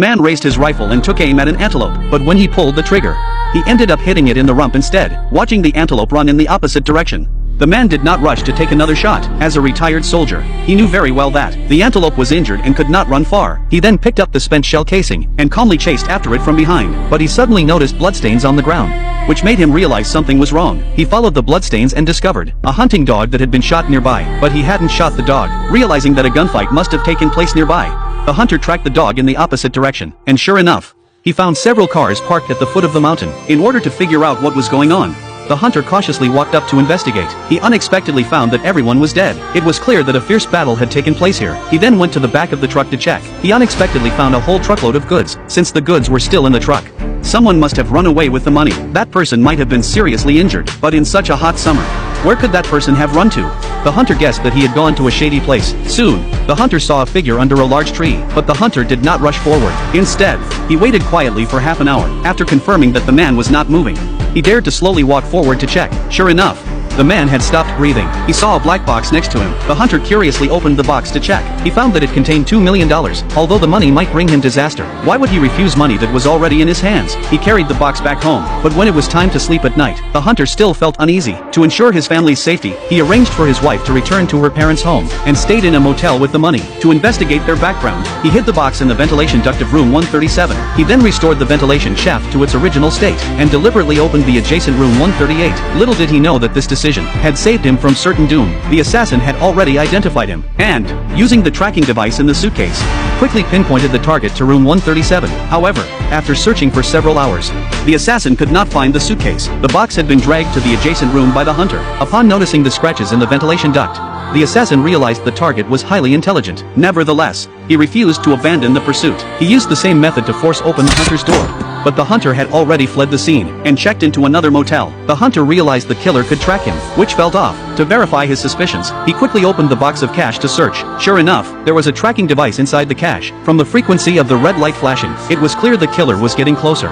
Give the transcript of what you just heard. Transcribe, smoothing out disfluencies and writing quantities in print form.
Man raised his rifle and took aim at an antelope, but when he pulled the trigger, he ended up hitting it in the rump instead, watching the antelope run in the opposite direction. The man did not rush to take another shot. As a retired soldier, he knew very well that the antelope was injured and could not run far. He then picked up the spent shell casing and calmly chased after it from behind, but he suddenly noticed bloodstains on the ground, which made him realize something was wrong. He followed the bloodstains and discovered a hunting dog that had been shot nearby, but he hadn't shot the dog. Realizing that a gunfight must have taken place nearby, the hunter tracked the dog in the opposite direction, and sure enough, he found several cars parked at the foot of the mountain. In order to figure out what was going on, the hunter cautiously walked up to investigate. He unexpectedly found that everyone was dead. It was clear that a fierce battle had taken place here. He then went to the back of the truck to check. He unexpectedly found a whole truckload of goods. Since the goods were still in the truck, someone must have run away with the money. That person might have been seriously injured, but in such a hot summer, where could that person have run to? The hunter guessed that he had gone to a shady place. Soon, the hunter saw a figure under a large tree, but the hunter did not rush forward. Instead, he waited quietly for half an hour. After confirming that the man was not moving, he dared to slowly walk forward to check. Sure enough, the man had stopped breathing. He saw a black box next to him. The hunter curiously opened the box to check. He found that it contained $2 million. Although the money might bring him disaster, why would he refuse money that was already in his hands? He carried the box back home, but when it was time to sleep at night, the hunter still felt uneasy. To ensure his family's safety, he arranged for his wife to return to her parents' home, and stayed in a motel with the money. To investigate their background, he hid the box in the ventilation duct of room 137. He then restored the ventilation shaft to its original state, and deliberately opened the adjacent room 138. Little did he know that this decision had saved him from certain doom. The assassin had already identified him, and, using the tracking device in the suitcase, quickly pinpointed the target to room 137. However, after searching for several hours, the assassin could not find the suitcase. The box had been dragged to the adjacent room by the hunter. Upon noticing the scratches in the ventilation duct, the assassin realized the target was highly intelligent. Nevertheless, he refused to abandon the pursuit. He used the same method to force open the hunter's door, but the hunter had already fled the scene and checked into another motel. The hunter realized the killer could track him, which felt off. To verify his suspicions, he quickly opened the box of cash to search. Sure enough, there was a tracking device inside the cash. From the frequency of the red light flashing, it was clear the killer was getting closer.